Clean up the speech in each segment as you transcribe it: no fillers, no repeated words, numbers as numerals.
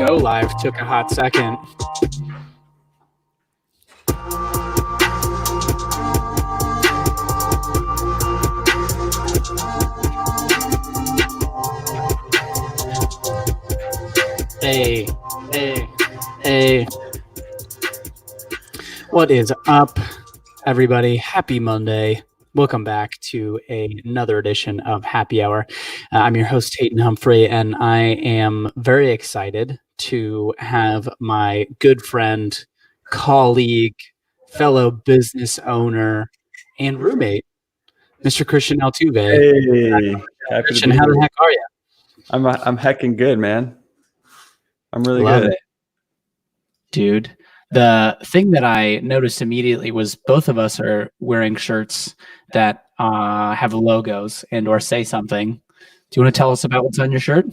go live took a hot second. Hey. What is up, everybody? Happy Monday. Welcome back to another edition of Happy Hour. I'm your host, Hayden Humphrey, and I am very excited to have my good friend, colleague, fellow business owner, and roommate, Mr. Kristian Altuve. Hey, happy Kristian, how the heck are you? I'm hecking good, man. I'm really Love good. it. Dude, the thing that I noticed immediately was both of us are wearing shirts that have logos and or say something. Do you want to tell us about what's on your shirt?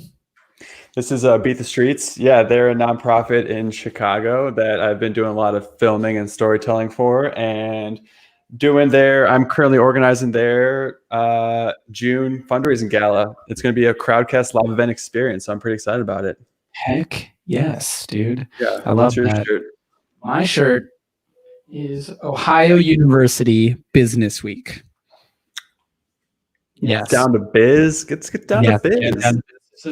This is Beat the Streets. Yeah, they're a nonprofit in Chicago that I've been doing a lot of filming and storytelling for, and I'm currently organizing their June fundraising gala. It's going to be a Crowdcast live event experience, so I'm pretty excited about it. Heck yes, dude. Yeah, I love your that. shirt? My shirt is Ohio University Business Week. Yes. Down to biz. Let's get down to biz. This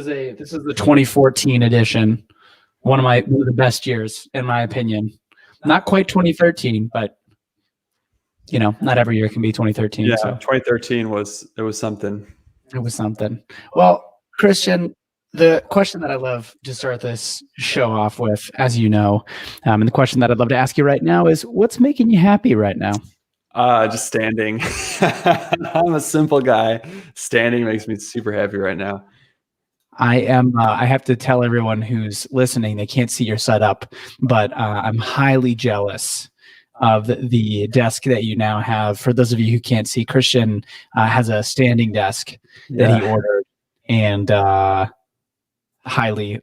is the 2014 edition. One of the best years, in my opinion. Not quite 2013, but you know, not every year can be 2013. Yeah, so 2013 was something. It was something. Well, Kristian, the question that I love to start this show off with, as you know, and the question that I'd love to ask you right now is, what's making you happy right now? Just standing. I'm a simple guy. Standing makes me super happy right now. I am. I have to tell everyone who's listening, they can't see your setup, but I'm highly jealous of the desk that you now have. For those of you who can't see, Kristian has a standing desk that he ordered, and highly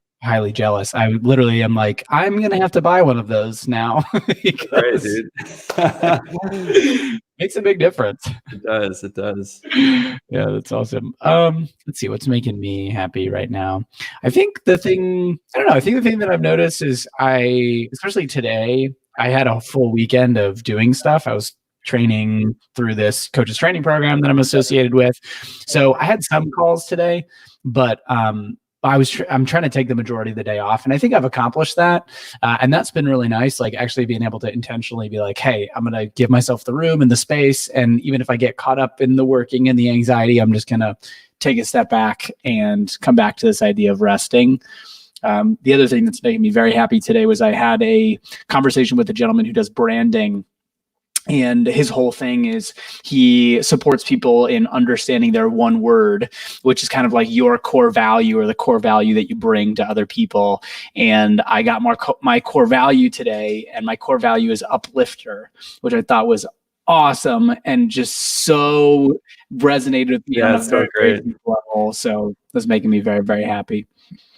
jealous. I literally am like, I'm gonna have to buy one of those now. Right, dude. Makes a big difference. It does. Yeah, that's awesome. Let's see what's making me happy right now. I think the thing that I've noticed is especially today, I had a full weekend of doing stuff. I was training through this coaches training program that I'm associated with. So I had some calls today, but I'm trying to take the majority of the day off, and I think I've accomplished that. And that's been really nice. Like actually being able to intentionally be like, hey, I'm going to give myself the room and the space. And even if I get caught up in the working and the anxiety, I'm just going to take a step back and come back to this idea of resting. The other thing that's making me very happy today was I had a conversation with a gentleman who does branding. And his whole thing is he supports people in understanding their one word, which is kind of like your core value or the core value that you bring to other people. And I got my core value today, and my core value is uplifter, which I thought was awesome and just so resonated with me on a very great level. So that's making me very, very happy.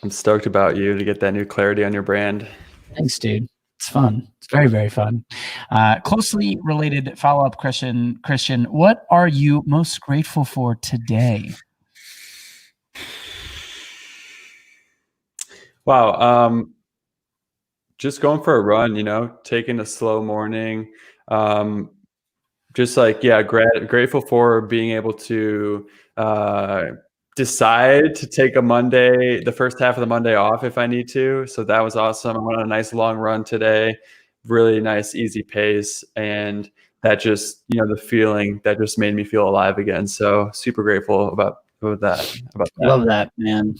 I'm stoked about you to get that new clarity on your brand. Thanks, dude. It's fun. It's very, very fun. Closely related follow-up question, Kristian, what are you most grateful for today? Wow. Just going for a run, taking a slow morning. Just like, grateful for being able to decide to take the first half of the Monday off if I need to. So that was awesome. I went on a nice long run today, really nice, easy pace. And that just, the feeling that just made me feel alive again. So super grateful about that. Love that, man.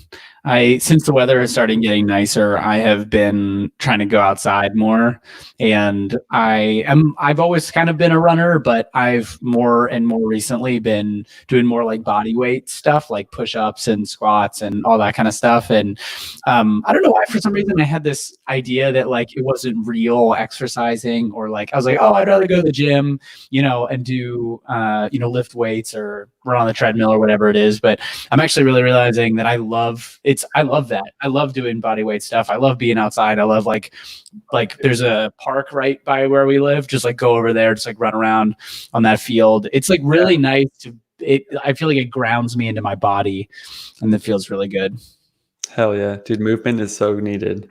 Since the weather is starting getting nicer, I have been trying to go outside more, and I've always kind of been a runner, but I've more and more recently been doing more like body weight stuff, like push-ups and squats and all that kind of stuff. And I don't know why, for some reason I had this idea that like it wasn't real exercising, or like I was like, oh, I'd rather go to the gym, and do lift weights or run on the treadmill or whatever it is. But I'm actually really realizing that I love that. I love doing body weight stuff. I love being outside. I love like there's a park right by where we live. Just like go over there, just like run around on that field. It's like really nice I feel like it grounds me into my body, and it feels really good. Hell yeah, dude. Movement is so needed.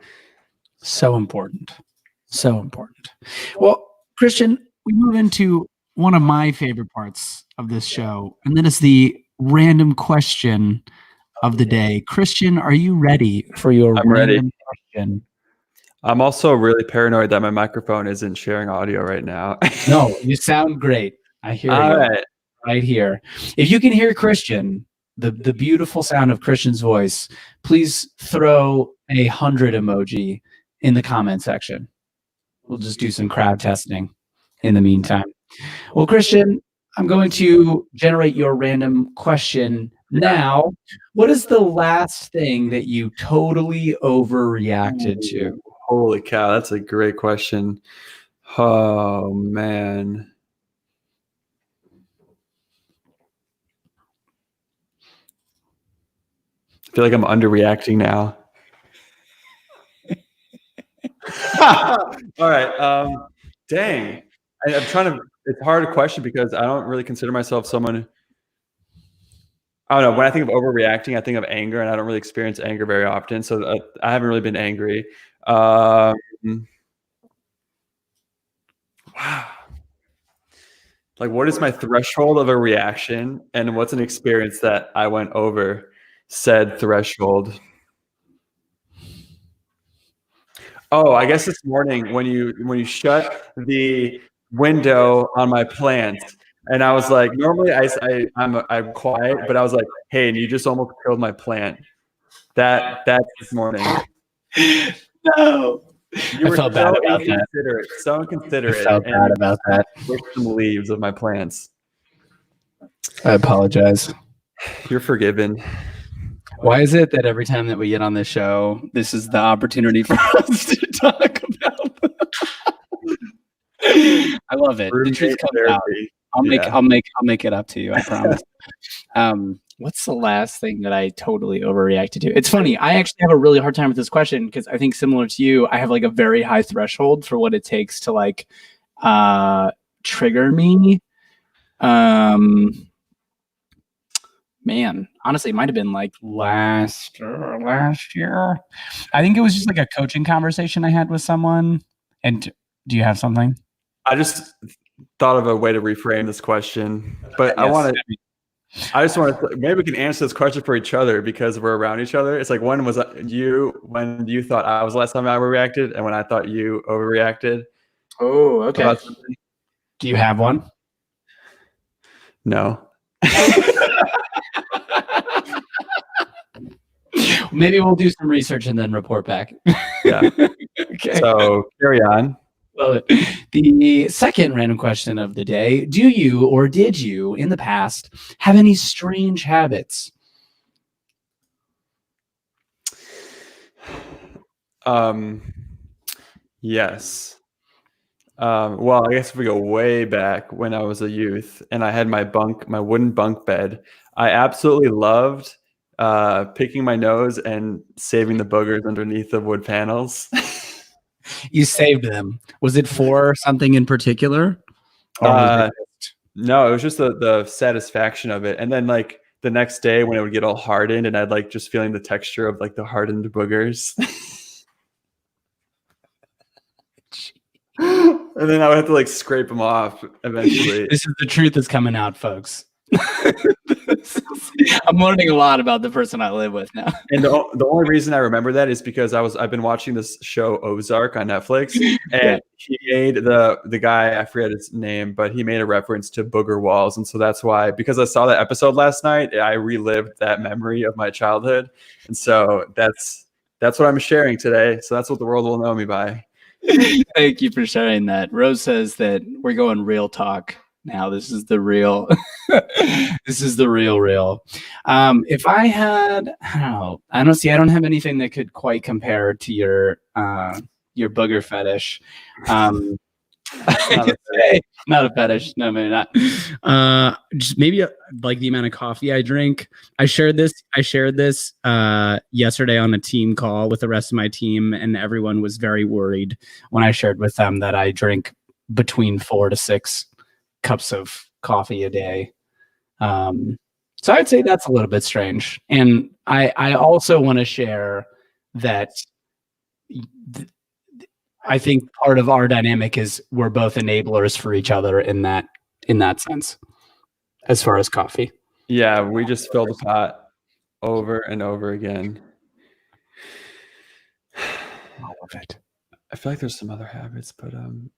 So important. So important. Well, Kristian, we move into one of my favorite parts of this show, and that is the random question of the day. Kristian, are you ready for your I'm ready. random question? I'm also really paranoid that my microphone isn't sharing audio right now. No, you sound great. I hear All you right. right here. If you can hear Kristian, the beautiful sound of Kristian's voice, please throw a 100 emoji in the comment section. We'll just do some crowd testing in the meantime. Well, Kristian, I'm going to generate your random question now. What is the last thing that you totally overreacted to? Holy cow, that's a great question. Oh man. I feel like I'm underreacting now. All right. Dang. I'm trying to. It's a hard question because I don't really consider myself someone. I don't know. When I think of overreacting, I think of anger, and I don't really experience anger very often. So I haven't really been angry. Wow. Like, what is my threshold of a reaction, and what's an experience that I went over said threshold? Oh, I guess this morning when you shut the window on my plants, and I was like, normally I'm quiet, but I was like, hey, and you just almost killed my plant. That's this morning. No. You were I felt so bad about that. inconsiderate, so I inconsiderate, felt bad and about that. pushed some leaves of my plants. I apologize. You're forgiven. Why is it that every time that we get on this show, this is the opportunity for us to talk about them? I love it. The truth comes out. I'll make it up to you, I promise. What's the last thing that I totally overreacted to? It's funny. I actually have a really hard time with this question because I think similar to you, I have like a very high threshold for what it takes to like trigger me. Man, honestly, it might have been like last year. I think it was just like a coaching conversation I had with someone. And do you have something? I just thought of a way to reframe this question, but Yes. I just want to, maybe we can answer this question for each other because we're around each other. It's like, when you thought I was the last time I overreacted, and when I thought you overreacted? Oh, okay. Do you have one? No. Maybe we'll do some research and then report back. Yeah. Okay. So carry on. Well, the second random question of the day: do you or did you in the past have any strange habits? Yes. Well, I guess if we go way back when I was a youth and I had my wooden bunk bed, I absolutely loved picking my nose and saving the boogers underneath the wood panels. You saved them. Was it for something in particular? Or was it No, it was just the satisfaction of it. And then like the next day when it would get all hardened and I'd like just feeling the texture of like the hardened boogers. And then I would have to like scrape them off eventually. This is the truth that's coming out, folks. I'm learning a lot about the person I live with now. And the only reason I remember that is because I've been watching this show Ozark on Netflix, and he made the guy, I forget his name, but he made a reference to booger walls, and so that's why, because I saw that episode last night, I relived that memory of my childhood, and so that's what I'm sharing today. So that's what the world will know me by. Thank you for sharing that. Rose says that we're going real talk now. This is the real. This is the real. If I had, I don't have anything that could quite compare to your booger fetish. Not a fetish. No, maybe not. Just maybe like the amount of coffee I drink. I shared this yesterday on a team call with the rest of my team, and everyone was very worried when I shared with them that I drink between 4 to 6 cups of coffee a day. So I'd say that's a little bit strange. And I also want to share that I think part of our dynamic is we're both enablers for each other in that sense, as far as coffee. Yeah, we just fill the pot over and over again. All of it. I feel like there's some other habits, but I'm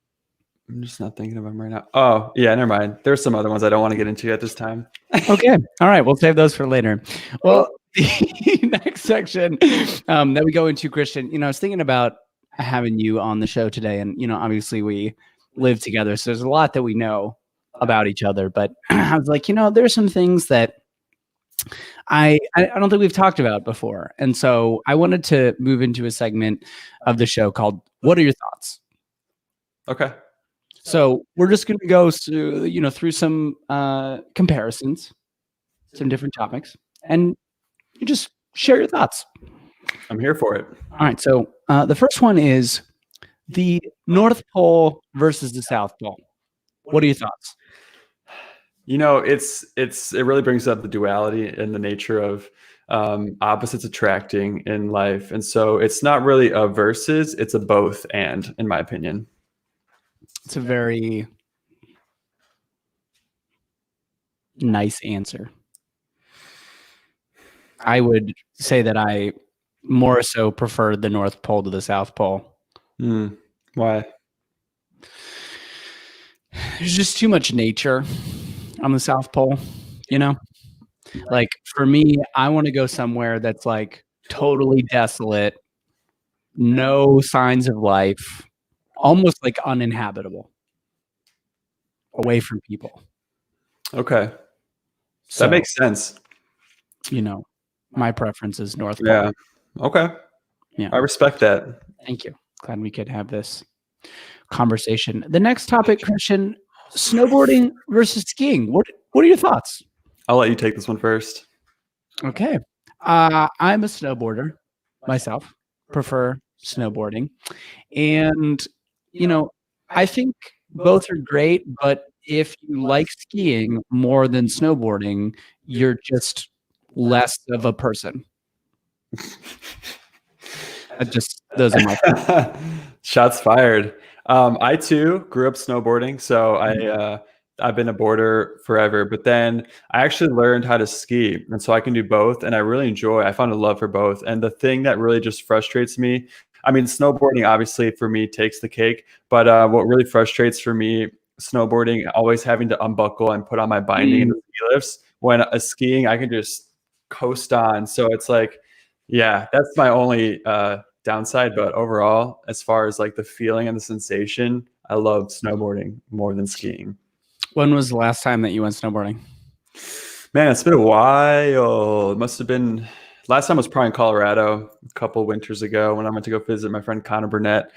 just not thinking of them right now. Oh, yeah, never mind. There's some other ones I don't want to get into at this time. Okay. All right. We'll save those for later. Well, the next section that we go into, Kristian, I was thinking about having you on the show today. And, obviously we live together. So there's a lot that we know about each other. But I was like, there's some things that I don't think we've talked about before. And so I wanted to move into a segment of the show called What Are Your Thoughts? Okay. So we're just going to go through some comparisons, some different topics, and you just share your thoughts. I'm here for it. All right. So the first one is the North Pole versus the South Pole. What are your thoughts? It really brings up the duality and the nature of opposites attracting in life. And so it's not really a versus, it's a both and, in my opinion. It's a very nice answer. I would say that I more so prefer the North Pole to the South Pole. Why? There's just too much nature on the South Pole, Like for me, I want to go somewhere that's like totally desolate, no signs of life, almost like uninhabitable, away from people. Okay. So, that makes sense. My preference is North Pole. Yeah. Okay. Yeah. I respect that. Thank you. Glad we could have this conversation. The next topic, Kristian, snowboarding versus skiing. What are your thoughts? I'll let you take this one first. Okay. I'm a snowboarder myself, prefer snowboarding. And, I think both are great, but if you like skiing more than snowboarding, you're just less of a person. Those are my shots fired. I too grew up snowboarding, so I've been a boarder forever, but then I actually learned how to ski, and so I can do both, and I found a love for both. And the thing that really just frustrates me, I mean, snowboarding obviously for me takes the cake, but what really frustrates for me, snowboarding, always having to unbuckle and put on my binding in the ski lifts. When skiing, I can just coast on. So it's like, yeah, that's my only downside. But overall, as far as like the feeling and the sensation, I love snowboarding more than skiing. When was the last time that you went snowboarding? Man, it's been a while. It must have been, last time was probably in Colorado a couple winters ago when I went to go visit my friend Connor Burnett.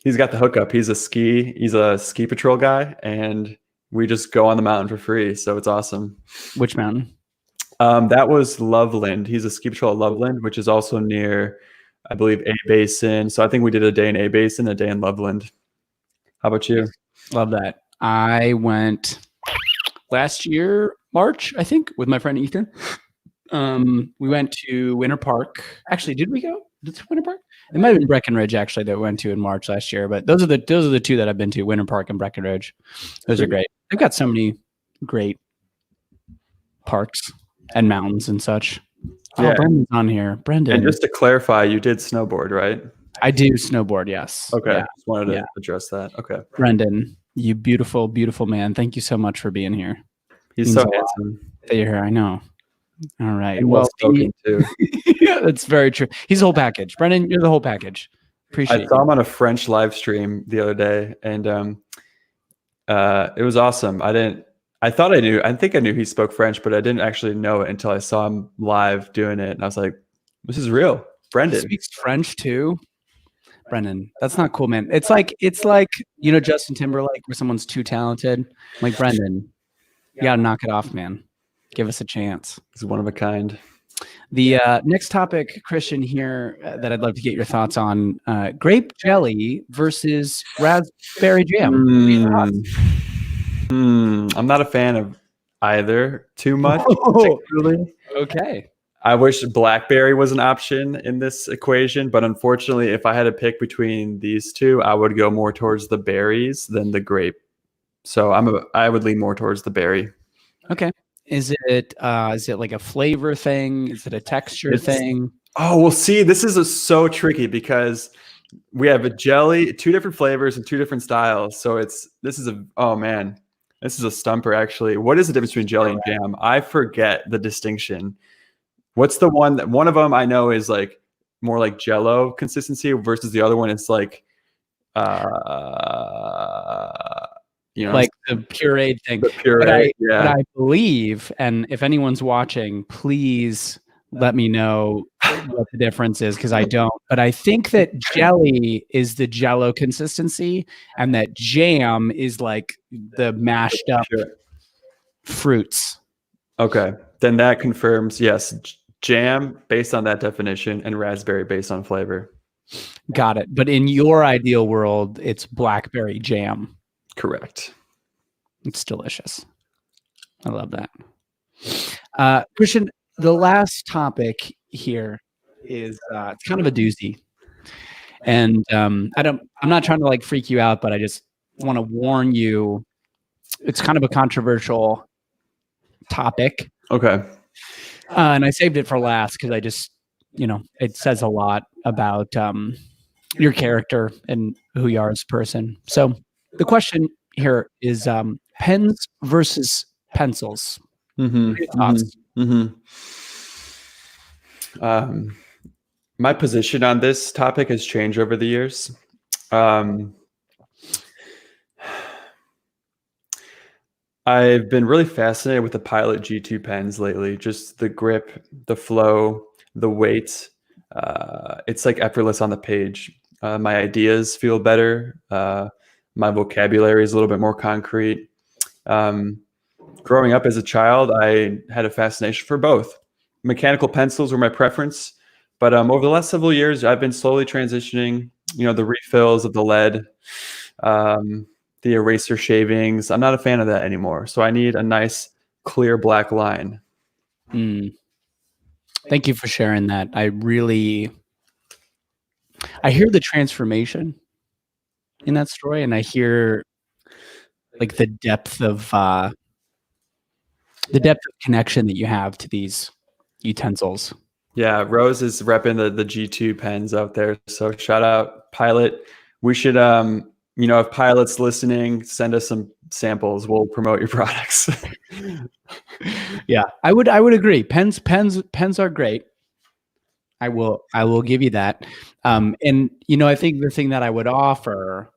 He's got the hookup. He's a ski patrol guy, and we just go on the mountain for free. So it's awesome. Which mountain? That was Loveland. He's a ski patrol at Loveland, which is also near, I believe, A Basin. So I think we did a day in A Basin, a day in Loveland. How about you? Love that. I went last year, March, I think, with my friend Ethan. We went to Winter Park. Actually, did we go to Winter Park? It might have been Breckenridge actually that we went to in March last year. But those are the two that I've been to: Winter Park and Breckenridge. Those are great. They've got so many great parks and mountains and such. Yeah. Oh, Brendan's on here. Brendan. And just to clarify, you did snowboard, right? I do snowboard, yes. Okay. Yeah. Just wanted to address that. Okay. Brendan, you beautiful, beautiful man. Thank you so much for being here. He's so handsome. That you're here. I know. All right. And well spoken too. Yeah, that's very true. He's the whole package. Brendan, you're the whole package. Appreciate it. I saw him on a French live stream the other day, and it was awesome. I think I knew he spoke French, but I didn't actually know it until I saw him live doing it. And I was like, this is real. Brendan he speaks French too. Brendan, that's not cool, man. It's like Justin Timberlake, where someone's too talented. I'm like, Brendan, you gotta knock it off, man. Give us a chance. He's one of a kind. The next topic, Kristian, here that I'd love to get your thoughts on: grape jelly versus raspberry jam. I'm not a fan of either too much, Oh, particularly. okay. I wish blackberry was an option in this equation, but unfortunately, if I had to pick between these two, I would go more towards the berries than the grape. So I would lean more towards the berry. Okay. Is it like a flavor thing? Is it a texture thing? Oh, well, see, this is so tricky because we have a jelly, 2 different flavors and 2 different styles. So this is a stumper actually. What is the difference between jelly and jam? I forget the distinction. What's the one of them I know is like more like Jello consistency versus the other one is like, Like the pureed thing. The puree, but I believe, and if anyone's watching, please let me know what the difference is because I don't. But I think that jelly is the Jello consistency, and that jam is like the mashed up fruits. Okay, then that confirms yes. Jam based on that definition and raspberry based on flavor. Got it. But in your ideal world, it's blackberry jam. Correct. It's delicious. I love that. Kristian, the last topic here is it's kind of a doozy. And I'm not trying to like freak you out, but I just want to warn you. It's kind of a controversial topic. Okay. And I saved it for last because I just, it says a lot about your character and who you are as a person. So the question here is pens versus pencils. Mm-hmm. Your thoughts? Mm-hmm. My position on this topic has changed over the years. I've been really fascinated with the Pilot G2 pens lately. Just the grip, the flow, the weight. It's like effortless on the page. My ideas feel better. My vocabulary is a little bit more concrete. Growing up as a child, I had a fascination for both. Mechanical pencils were my preference, but over the last several years, I've been slowly transitioning. The refills of the lead, the eraser shavings. I'm not a fan of that anymore. So I need a nice, clear black line. Thank you for sharing that. I hear the transformation in that story, and I hear like the depth of connection that you have to these utensils. Yeah, Rose is repping the G2 pens out there. So shout out Pilot. We should if Pilot's listening, send us some samples. We'll promote your products. Yeah, I would agree. Pens are great. I will give you that. And I think the thing that I would offer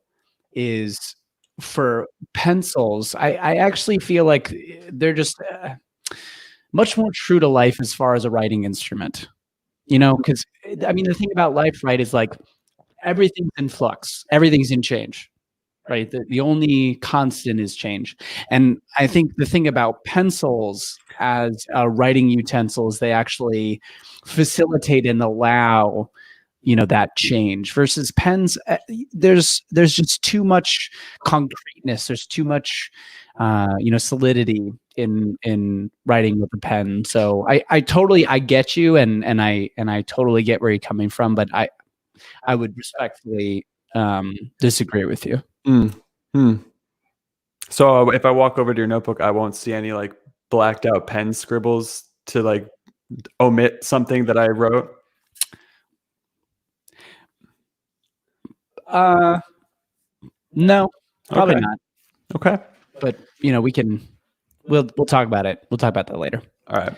is for pencils, I actually feel like they're just much more true to life as far as a writing instrument. Because the thing about life, right, is like everything's in flux, everything's in change, right? The only constant is change. And I think the thing about pencils as writing utensils, they actually facilitate and allow that change versus pens. There's just too much concreteness. There's too much solidity in writing with a pen. So I totally get you and I totally get where you're coming from, but I would respectfully disagree with you. So if I walk over to your notebook, I won't see any like blacked out pen scribbles to like omit something that I wrote. No, probably not. Okay. But we'll talk about it. We'll talk about that later. All right.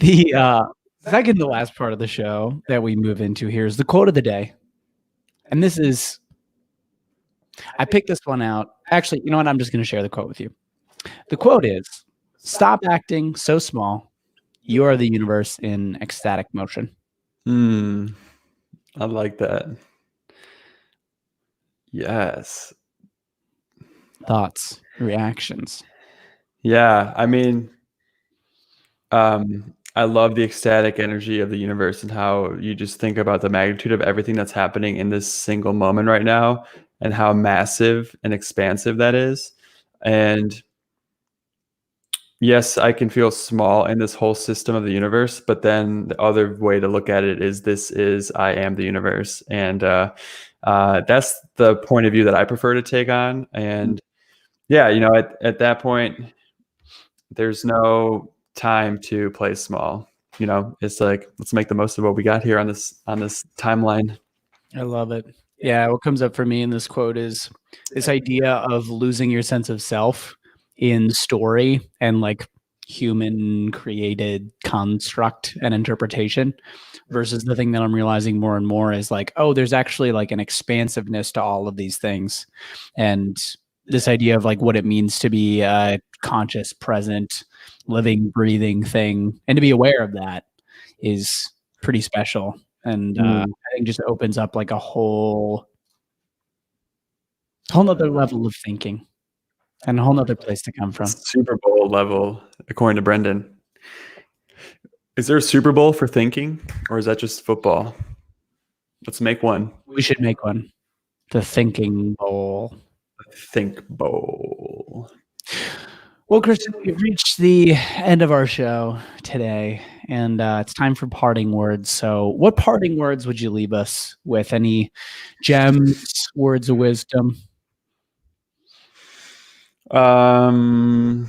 The second to last part of the show that we move into here is the quote of the day. And I picked this one out. Actually, you know what? I'm just going to share the quote with you. The quote is, "Stop acting so small. You are the universe in ecstatic motion." I like that. Yes. Thoughts, reactions. Yeah. I love the ecstatic energy of the universe and how you just think about the magnitude of everything that's happening in this single moment right now and how massive and expansive that is. And yes, I can feel small in this whole system of the universe, but then the other way to look at it is I am the universe. And that's the point of view that I prefer to take on. And yeah, at that point, there's no time to play small. It's like, let's make the most of what we got here on this timeline. I love it. Yeah, what comes up for me in this quote is this idea of losing your sense of self in story and like human created construct and interpretation versus the thing that I'm realizing more and more is like, oh, there's actually like an expansiveness to all of these things. And this idea of like what it means to be a conscious, present, living, breathing thing and to be aware of that is pretty special. And I think just opens up like a whole nother level of thinking and a whole nother place to come from. Super Bowl level, according to Brendan. Is there a Super Bowl for thinking, or is that just football? Let's make one. We should make one. The Thinking Bowl. Think Bowl. Well, Kristian, we've reached the end of our show today, and it's time for parting words. So what parting words would you leave us with? Any gems, words of wisdom? I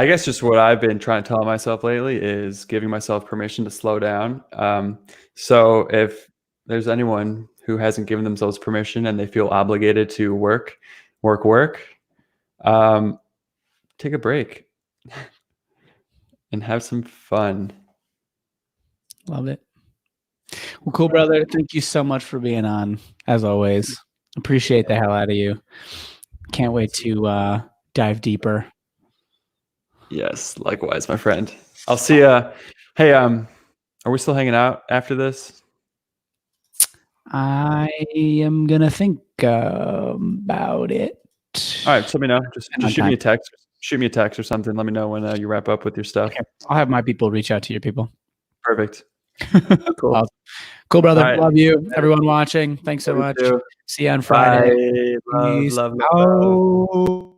guess just what I've been trying to tell myself lately is giving myself permission to slow down. So if there's anyone who hasn't given themselves permission and they feel obligated to work, take a break and have some fun. Love it. Well, cool, brother. Thank you so much for being on, as always. Appreciate the hell out of you. Can't wait to dive deeper. Yes, likewise, my friend. I'll see ya. Hey, are we still hanging out after this? I am gonna think about it. All right, so let me know. Just shoot me a text. Shoot me a text or something. Let me know when you wrap up with your stuff. Okay. I'll have my people reach out to your people. Perfect. Cool. Awesome. Cool, brother. Right. Love you. Everyone watching. Thanks so much. See you on Friday. Bye. Love.